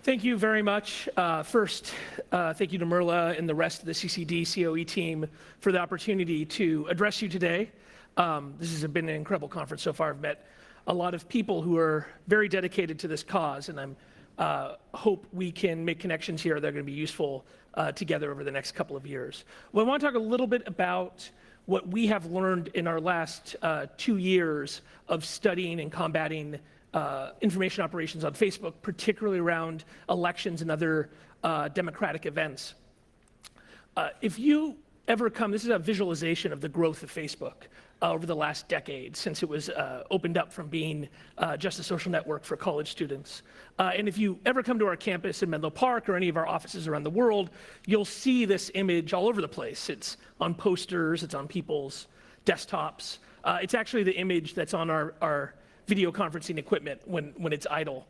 Thank you very much. First, thank you to Merla and the rest of the CCD COE team for the opportunity to address you today. This has been an incredible conference so far. I've met a lot of people who are very dedicated to this cause, and I hope we can make connections here that are going to be useful together over the next couple of years. Well, I want to talk a little bit about what we have learned in our last 2 years of studying and combating information operations on Facebook, particularly around elections and other democratic events. If you ever come, this is a visualization of the growth of Facebook over the last decade since it was opened up from being just a social network for college students. And if you ever come to our campus in Menlo Park or any of our offices around the world, you'll see this image all over the place. It's on posters, it's on people's desktops. It's actually the image that's on our video conferencing equipment when it's idle.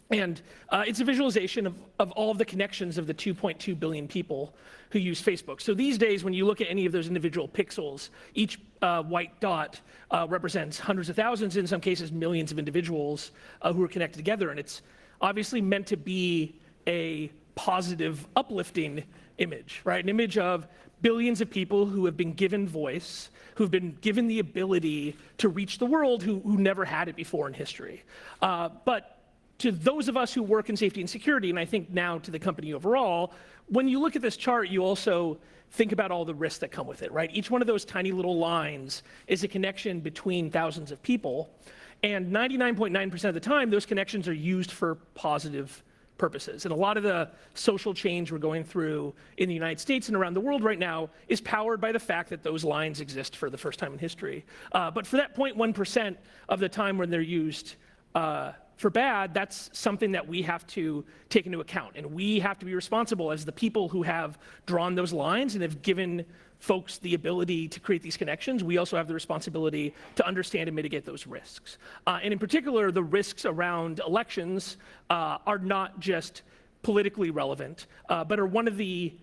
And it's a visualization of all of the connections of the 2.2 billion people who use Facebook. So these days, when you look at any of those individual pixels, each white dot represents hundreds of thousands, in some cases millions of individuals who are connected together. And it's obviously meant to be a positive, uplifting image, right? An image of billions of people who have been given voice, who've been given the ability to reach the world who never had it before in history. But to those of us who work in safety and security, and I think now to the company overall, when you look at this chart, you also think about all the risks that come with it, right? Each one of those tiny little lines is a connection between thousands of people, and 99.9% of the time, those connections are used for positive purposes. And a lot of the social change we're going through in the United States and around the world right now is powered by the fact that those lines exist for the first time in history. But for that 0.1% of the time when they're used for bad, that's something that we have to take into account. And we have to be responsible as the people who have drawn those lines and have given folks the ability to create these connections. We also have the responsibility to understand and mitigate those risks. And in particular, the risks around elections are not just politically relevant, but are one of the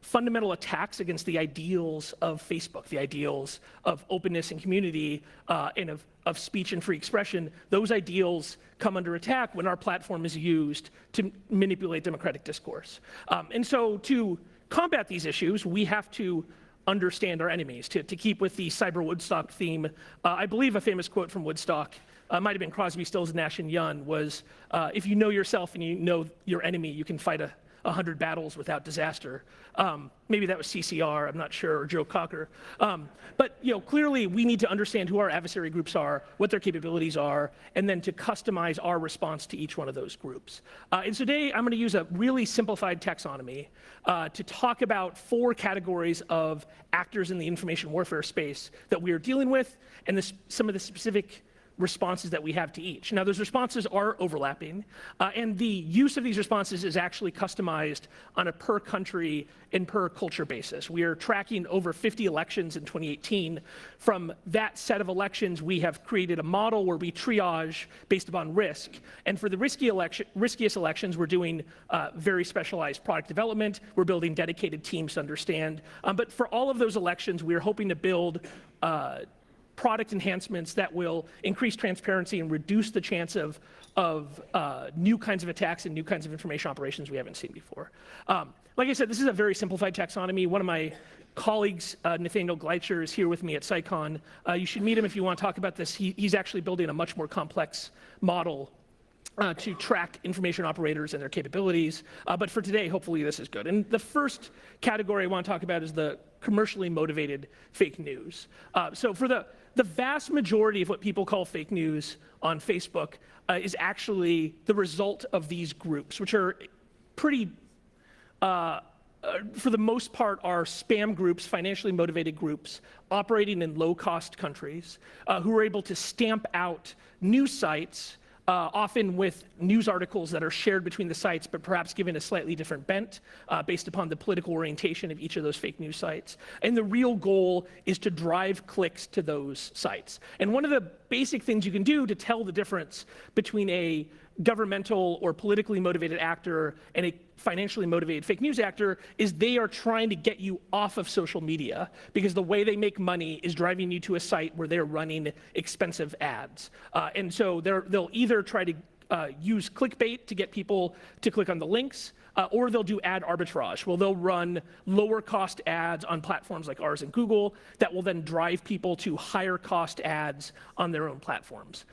fundamental attacks against the ideals of Facebook, the ideals of openness and community, and of speech and free expression. Those ideals come under attack when our platform is used to manipulate democratic discourse. And so to combat these issues, we have to understand our enemies. To keep with the cyber Woodstock theme, I believe a famous quote from Woodstock, might have been Crosby, Stills, Nash and Young, was, if you know yourself and you know your enemy, you can fight 100 battles without disaster. Maybe that was CCR, I'm not sure, or Joe Cocker. But clearly we need to understand who our adversary groups are, what their capabilities are, and then to customize our response to each one of those groups. And today I'm going to use a really simplified taxonomy to talk about 4 categories of actors in the information warfare space that we are dealing with, and some of the specific responses that we have to each. Now, those responses are overlapping, and the use of these responses is actually customized on a per country and per culture basis. We are tracking over 50 elections in 2018. From that set of elections, we have created a model where we triage based upon risk. And for the riskiest elections, we're doing very specialized product development. We're building dedicated teams to understand. But for all of those elections, we are hoping to build product enhancements that will increase transparency and reduce the chance of new kinds of attacks and new kinds of information operations we haven't seen before. Like I said, this is a very simplified taxonomy. One of my colleagues, Nathaniel Gleitcher, is here with me at CyCon. You should meet him if you want to talk about this. He's actually building a much more complex model to track information operators and their capabilities. But for today, hopefully this is good. And the first category I want to talk about is the commercially motivated fake news. So for the vast majority of what people call fake news on Facebook is actually the result of these groups, which are pretty, for the most part, are spam groups, financially motivated groups, operating in low-cost countries, who are able to stamp out news sites, often with news articles that are shared between the sites, but perhaps given a slightly different bent based upon the political orientation of each of those fake news sites. And the real goal is to drive clicks to those sites. And one of the basic things you can do to tell the difference between a governmental or politically motivated actor and a financially motivated fake news actor is they are trying to get you off of social media, because the way they make money is driving you to a site where they're running expensive ads. And so they'll either try to use clickbait to get people to click on the links, or they'll do ad arbitrage, where they'll run lower cost ads on platforms like ours and Google that will then drive people to higher cost ads on their own platforms.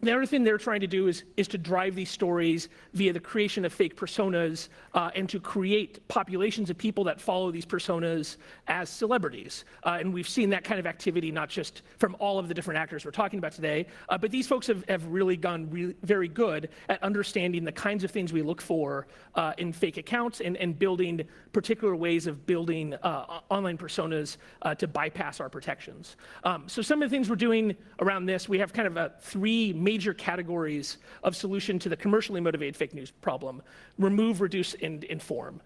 The other thing they're trying to do is to drive these stories via the creation of fake personas and to create populations of people that follow these personas as celebrities. And we've seen that kind of activity not just from all of the different actors we're talking about today, but these folks have really gone very good at understanding the kinds of things we look for in fake accounts and building particular ways of building online personas to bypass our protections. So some of the things we're doing around this, we have kind of three major categories of solution to the commercially motivated fake news problem: remove, reduce, and inform.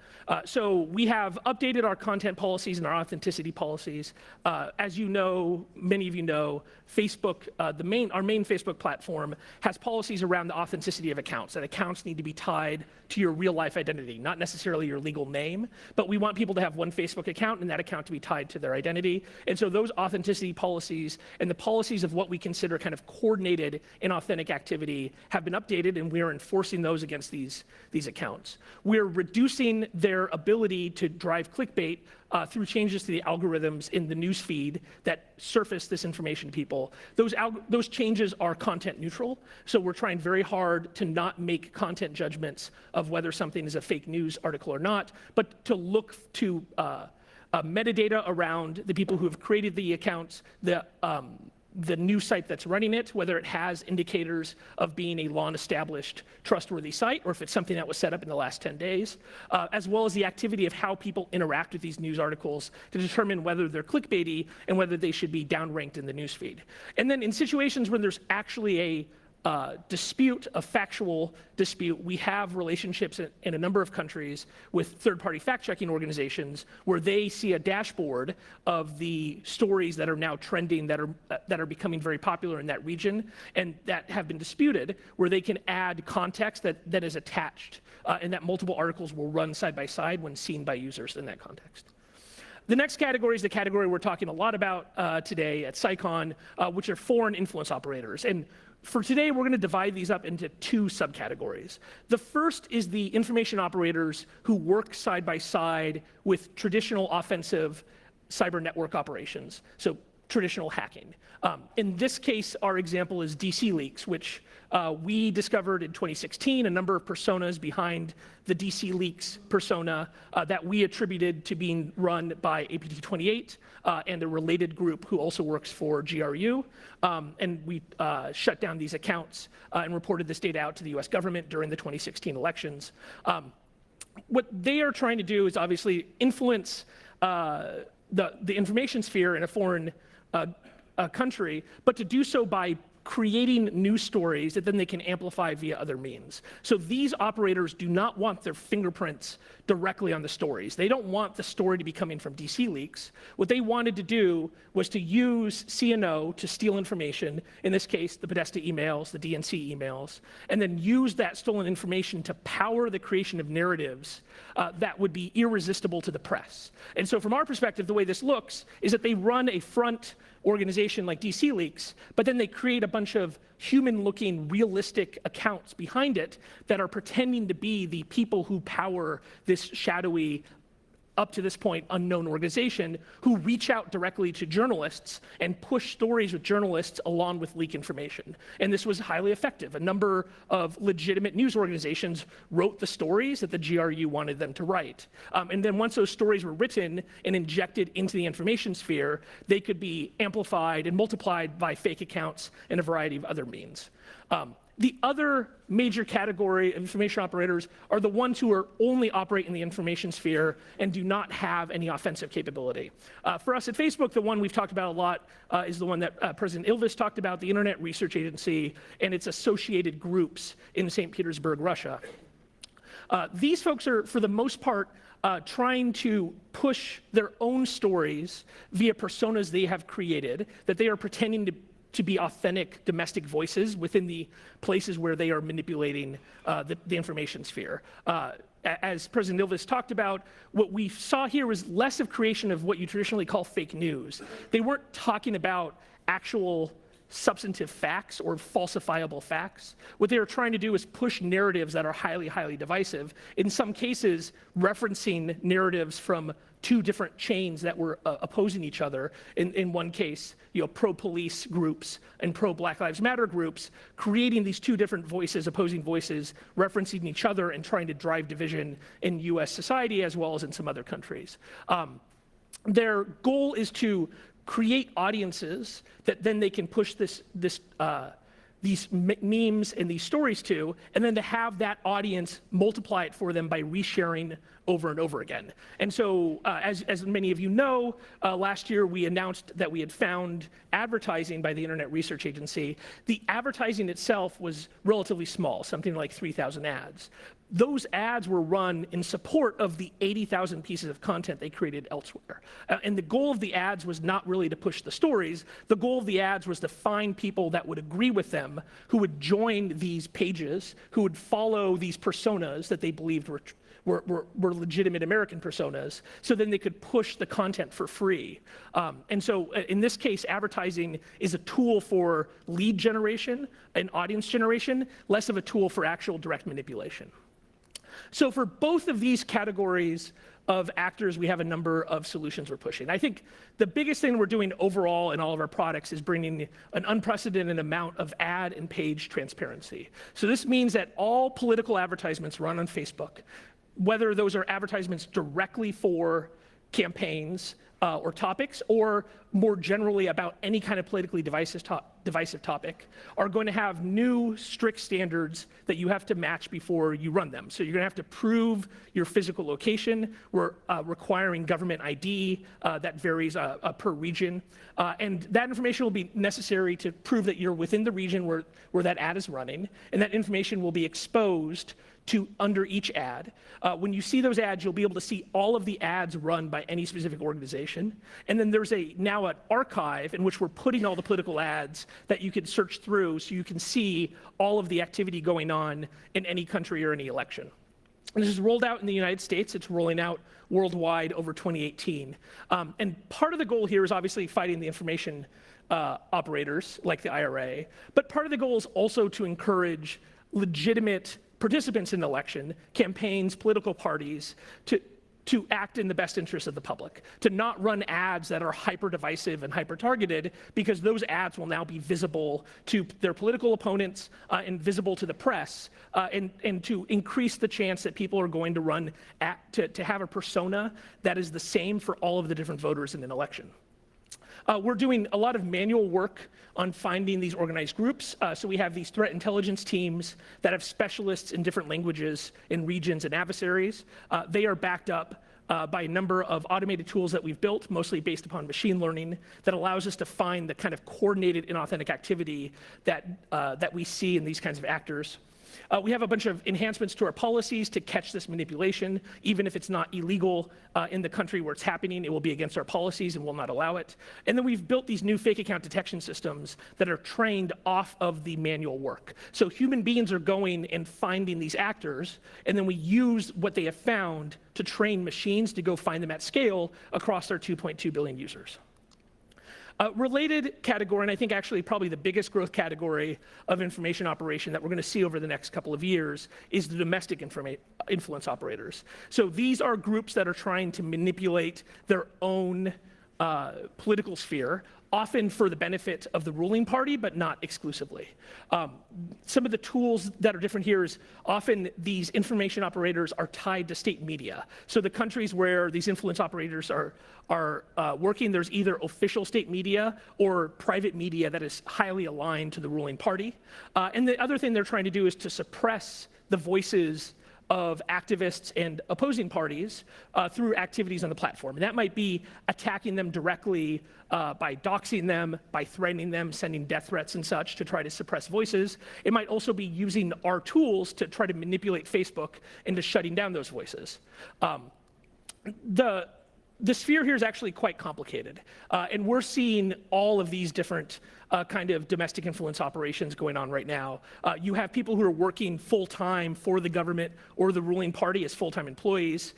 So we have updated our content policies and our authenticity policies. As you know, many of you know, Facebook, our main Facebook platform, has policies around the authenticity of accounts, that accounts need to be tied to your real life identity, not necessarily your legal name, but we want people to have one Facebook account and that account to be tied to their identity. And so those authenticity policies and the policies of what we consider kind of coordinated and authentic activity have been updated, and we are enforcing those against these accounts. We're reducing their ability to drive clickbait through changes to the algorithms in the news feed that surface this information to people. Those changes are content neutral, so we're trying very hard to not make content judgments of whether something is a fake news article or not, but to look to metadata around the people who have created the accounts, the news site that's running it, whether it has indicators of being a long-established, trustworthy site, or if it's something that was set up in the last 10 days, as well as the activity of how people interact with these news articles to determine whether they're clickbaity and whether they should be downranked in the newsfeed. And then in situations when there's actually a dispute, a factual dispute, we have relationships in a number of countries with third-party fact-checking organizations where they see a dashboard of the stories that are now trending, that are becoming very popular in that region, and that have been disputed, where they can add context that is attached, and that multiple articles will run side by side when seen by users in that context. The next category is the category we're talking a lot about today at CyCon, which are foreign influence operators. And for today, we're going to divide these up into two subcategories. The first is the information operators who work side by side with traditional offensive cyber network operations, so traditional hacking. In this case, our example is DC Leaks, which we discovered in 2016, a number of personas behind the DC Leaks persona that we attributed to being run by APT28 and a related group who also works for GRU. And we shut down these accounts and reported this data out to the US government during the 2016 elections. What they are trying to do is obviously influence the information sphere in a foreign country, but to do so by creating news stories that then they can amplify via other means. So these operators do not want their fingerprints directly on the stories. They don't want the story to be coming from DC Leaks. What they wanted to do was to use CNO to steal information, in this case, the Podesta emails, the DNC emails, and then use that stolen information to power the creation of narratives that would be irresistible to the press. And so from our perspective, the way this looks is that they run a front organization like DC Leaks, but then they create a bunch of human-looking, realistic accounts behind it that are pretending to be the people who power this shadowy, up to this point, unknown organization, who reach out directly to journalists and push stories with journalists along with leak information. And this was highly effective. A number of legitimate news organizations wrote the stories that the GRU wanted them to write. And then once those stories were written and injected into the information sphere, they could be amplified and multiplied by fake accounts and a variety of other means. The other major category of information operators are the ones who are only operate in the information sphere and do not have any offensive capability. For us at Facebook, the one we've talked about a lot is the one that President Ilves talked about, the Internet Research Agency and its associated groups in St. Petersburg, Russia. These folks are, for the most part, trying to push their own stories via personas they have created that they are pretending to be authentic domestic voices within the places where they are manipulating the information sphere. As President Ilves talked about, what we saw here was less of creation of what you traditionally call fake news. They weren't talking about actual substantive facts or falsifiable facts. What they are trying to do is push narratives that are highly, highly divisive, in some cases referencing narratives from two different chains that were opposing each other. In one case, pro-police groups and pro-Black Lives Matter groups, creating these two different voices, opposing voices, referencing each other and trying to drive division in US society as well as in some other countries. Their goal is to create audiences that then they can push these memes and these stories to, and then to have that audience multiply it for them by resharing over and over again. And so, as many of you know, last year we announced that we had found advertising by the Internet Research Agency. The advertising itself was relatively small, something like 3,000 ads. Those ads were run in support of the 80,000 pieces of content they created elsewhere. And the goal of the ads was not really to push the stories. The goal of the ads was to find people that would agree with them, who would join these pages, who would follow these personas that they believed were legitimate American personas, so then they could push the content for free. And so in this case, advertising is a tool for lead generation and audience generation, less of a tool for actual direct manipulation. So for both of these categories of actors, we have a number of solutions we're pushing. I think the biggest thing we're doing overall in all of our products is bringing an unprecedented amount of ad and page transparency. So this means that all political advertisements run on Facebook, whether those are advertisements directly for campaigns or topics, or more generally about any kind of politically divisive topic, are going to have new strict standards that you have to match before you run them. So you're going to have to prove your physical location. We're requiring government ID that varies per region. And that information will be necessary to prove that you're within the region where that ad is running, and that information will be exposed to under each ad. When you see those ads, you'll be able to see all of the ads run by any specific organization. And then there's now an archive in which we're putting all the political ads that you can search through so you can see all of the activity going on in any country or any election. And this is rolled out in the United States. It's rolling out worldwide over 2018. And part of the goal here is obviously fighting the information operators like the IRA, but part of the goal is also to encourage legitimate participants in the election, campaigns, political parties, to act in the best interest of the public, to not run ads that are hyper-divisive and hyper-targeted, because those ads will now be visible to their political opponents and visible to the press, and to increase the chance that people are going to run to have a persona that is the same for all of the different voters in an election. We're doing a lot of manual work on finding these organized groups. So we have these threat intelligence teams that have specialists in different languages, in regions, and adversaries. They are backed up by a number of automated tools that we've built, mostly based upon machine learning, that allows us to find the kind of coordinated inauthentic activity that we see in these kinds of actors. We have a bunch of enhancements to our policies to catch this manipulation. Even if it's not illegal in the country where it's happening, it will be against our policies and will not allow it. And then we've built these new fake account detection systems that are trained off of the manual work. So human beings are going and finding these actors, and then we use what they have found to train machines to go find them at scale across our 2.2 billion users. Related category, and I think actually probably the biggest growth category of information operation that we're going to see over the next couple of years, is the domestic influence operators. So these are groups that are trying to manipulate their own political sphere, often for the benefit of the ruling party, but not exclusively. Some of the tools that are different here is often these information operators are tied to state media. So the countries where these influence operators are working, there's either official state media or private media that is highly aligned to the ruling party. And the other thing they're trying to do is to suppress the voices of activists and opposing parties through activities on the platform. And that might be attacking them directly by doxing them, by threatening them, sending death threats and such to try to suppress voices. It might also be using our tools to try to manipulate Facebook into shutting down those voices. The sphere here is actually quite complicated, and we're seeing all of these different kind of domestic influence operations going on right now. You have people who are working full-time for the government or the ruling party as full-time employees.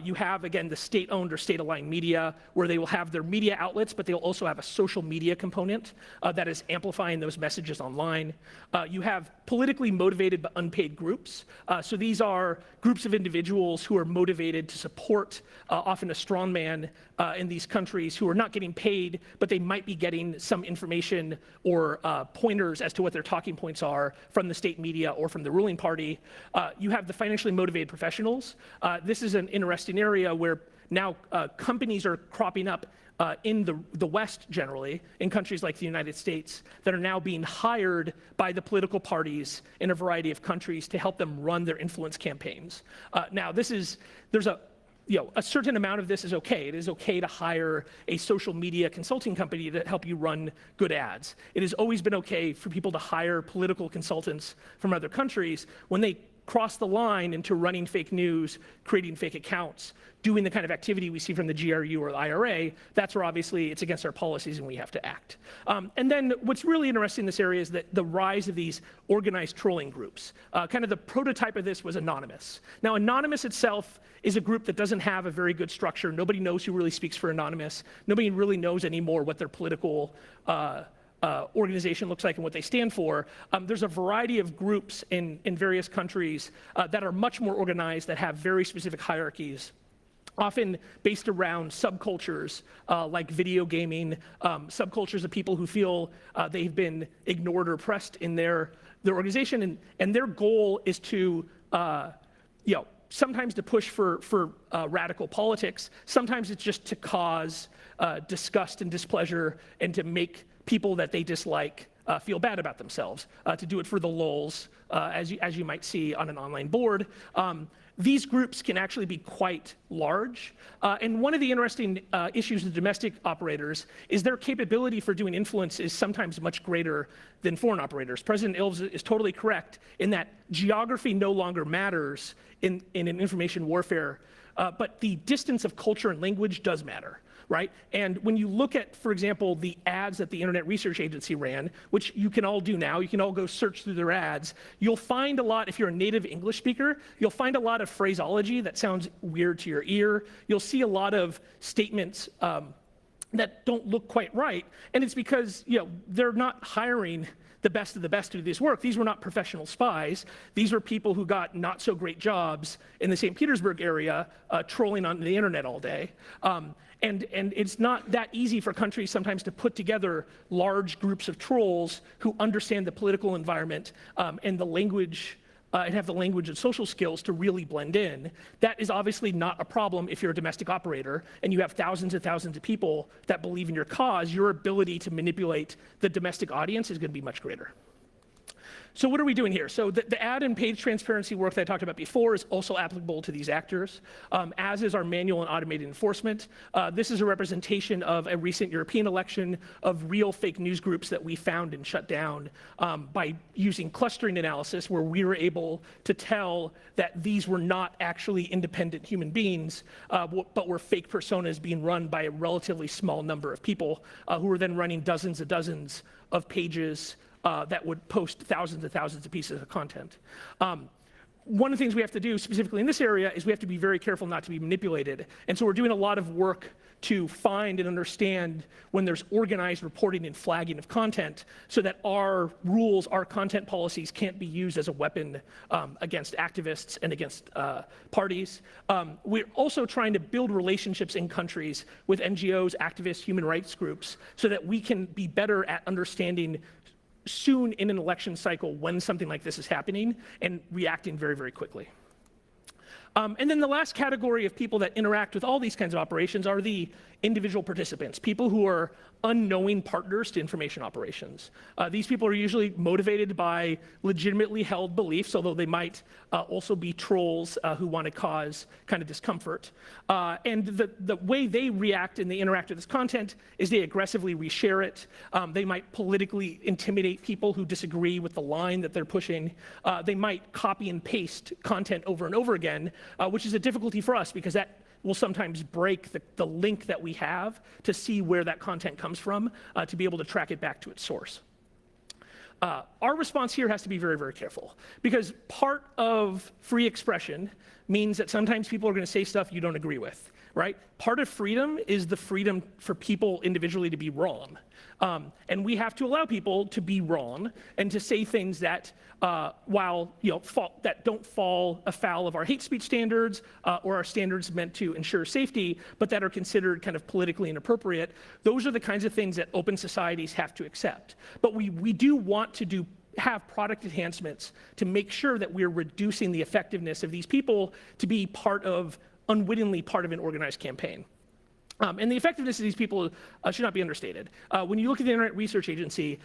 You have, again, the state-owned or state-aligned media, where they will have their media outlets, but they'll also have a social media component that is amplifying those messages online. You have politically motivated but unpaid groups. So these are groups of individuals who are motivated to support often a strongman in these countries who are not getting paid, but they might be getting some information or pointers as to what their talking points are from the state media or from the ruling party. You have the financially motivated professionals. This is an interesting area where now companies are cropping up in the West generally, in countries like the United States, that are now being hired by the political parties in a variety of countries to help them run their influence campaigns. Now, there's a certain amount of this is okay. It is okay to hire a social media consulting company to help you run good ads. It has always been okay for people to hire political consultants from other countries when they cross the line into running fake news, creating fake accounts, doing the kind of activity we see from the GRU or the IRA. That's where obviously it's against our policies and we have to act. And then what's really interesting in this area is that the rise of these organized trolling groups. Kind of the prototype of this was Anonymous. Now, Anonymous itself is a group that doesn't have a very good structure. Nobody knows who really speaks for Anonymous. Nobody really knows anymore what their political organization looks like and what they stand for. There's a variety of groups in various countries that are much more organized, that have very specific hierarchies, often based around subcultures like video gaming, subcultures of people who feel they've been ignored or oppressed in their organization, and their goal is to, sometimes to push for radical politics. Sometimes it's just to cause disgust and displeasure and to make people that they dislike feel bad about themselves, to do it for the lulz, as you might see on an online board. These groups can actually be quite large. And one of the interesting issues with domestic operators is their capability for doing influence is sometimes much greater than foreign operators. President Ilves is totally correct in that geography no longer matters in an information warfare, but the distance of culture and language does matter. Right? And when you look at, for example, the ads that the Internet Research Agency ran, which you can all do now, you can all go search through their ads, you'll find a lot, if you're a native English speaker, you'll find a lot of phraseology that sounds weird to your ear. You'll see a lot of statements that don't look quite right, and it's because they're not hiring the best of the best to do this work. These were not professional spies. These were people who got not so great jobs in the St. Petersburg area trolling on the internet all day. And it's not that easy for countries sometimes to put together large groups of trolls who understand the political environment and the language and have the language and social skills to really blend in. That is obviously not a problem if you're a domestic operator and you have thousands and thousands of people that believe in your cause. Your ability to manipulate the domestic audience is going to be much greater. So what are we doing here? So the ad and page transparency work that I talked about before is also applicable to these actors, as is our manual and automated enforcement. This is a representation of a recent European election of real fake news groups that we found and shut down by using clustering analysis, where we were able to tell that these were not actually independent human beings, but were fake personas being run by a relatively small number of people who were then running dozens and dozens of pages that would post thousands and thousands of pieces of content. One of the things we have to do specifically in this area is we have to be very careful not to be manipulated. And so we're doing a lot of work to find and understand when there's organized reporting and flagging of content so that our rules, our content policies can't be used as a weapon against activists and against parties. We're also trying to build relationships in countries with NGOs, activists, human rights groups, so that we can be better at understanding soon in an election cycle when something like this is happening and reacting very, very quickly. And then the last category of people that interact with all these kinds of operations are the individual participants, people who are unknowing partners to information operations. These people are usually motivated by legitimately held beliefs, although they might also be trolls who want to cause kind of discomfort. And the way they react and they interact with this content is they aggressively reshare it. They might politically intimidate people who disagree with the line that they're pushing. They might copy and paste content over and over again, which is a difficulty for us because that we'll sometimes break the link that we have to see where that content comes from, to be able to track it back to its source. Our response here has to be very, very careful, because part of free expression means that sometimes people are going to say stuff you don't agree with, right? Part of freedom is the freedom for people individually to be wrong. And we have to allow people to be wrong and to say things that, while that don't fall afoul of our hate speech standards or our standards meant to ensure safety, but that are considered kind of politically inappropriate. Those are the kinds of things that open societies have to accept. But we do want to have product enhancements to make sure that we're reducing the effectiveness of these people to be unwittingly part of an organized campaign. And the effectiveness of these people should not be understated. When you look at the Internet Research Agency,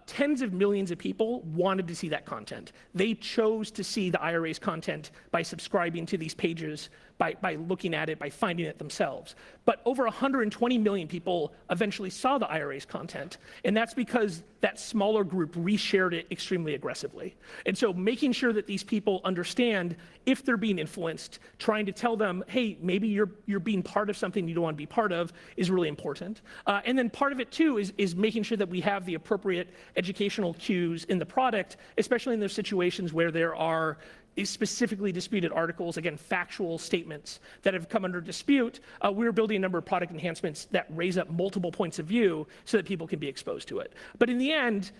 tens of millions of people wanted to see that content. They chose to see the IRA's content by subscribing to these pages, by looking at it, by finding it themselves. But over 120 million people eventually saw the IRA's content, and that's because that smaller group reshared it extremely aggressively. And so making sure that these people understand if they're being influenced, trying to tell them, hey, maybe you're being part of something you don't want to be part of, is really important. And then part of it too is making sure that we have the appropriate educational cues in the product, especially in those situations where there are specifically disputed articles, again, factual statements that have come under dispute. We're building a number of product enhancements that raise up multiple points of view so that people can be exposed to it. But in the end,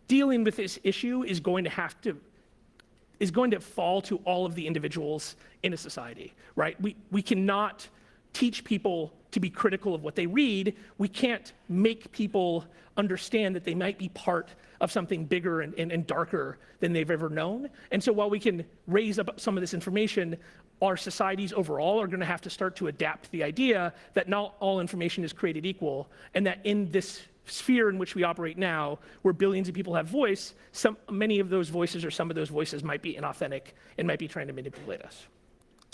dealing with this issue is going to fall to all of the individuals in a society, right? We cannot teach people to be critical of what they read. We can't make people understand that they might be part of something bigger and darker than they've ever known. And so while we can raise up some of this information, our societies overall are going to have to start to adapt to the idea that not all information is created equal, and that in this sphere in which we operate now, where billions of people have voice, many of those voices or some of those voices might be inauthentic and might be trying to manipulate us.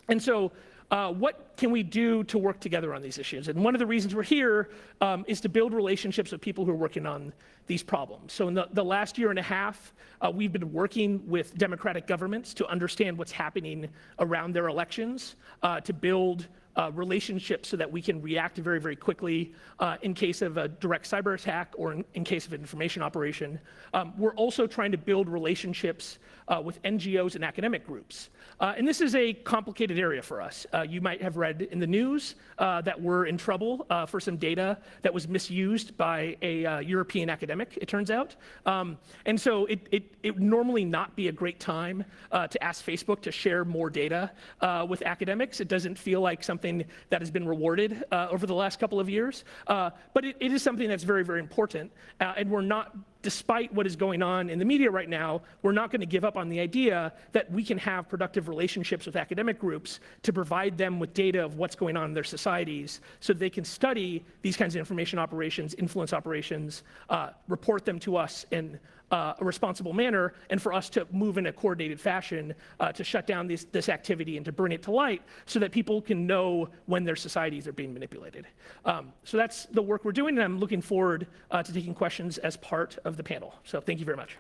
And so what can we do to work together on these issues? And one of the reasons we're here is to build relationships with people who are working on these problems. So in the last year and a half, we've been working with democratic governments to understand what's happening around their elections, to build relationships so that we can react very, very quickly in case of a direct cyber attack or in case of an information operation. We're also trying to build relationships with NGOs and academic groups. And this is a complicated area for us. You might have read in the news that we're in trouble for some data that was misused by a European academic, it turns out. And so it would normally not be a great time to ask Facebook to share more data with academics. It doesn't feel like something that has been rewarded over the last couple of years. But it is something that's very, very important. And we're not, despite what is going on in the media right now, we're not going to give up on the idea that we can have productive relationships with academic groups to provide them with data of what's going on in their societies so they can study these kinds of information operations, influence operations, report them to us in a responsible manner, and for us to move in a coordinated fashion to shut down this activity and to bring it to light so that people can know when their societies are being manipulated. So that's the work we're doing, and I'm looking forward to taking questions as part of the panel. So thank you very much.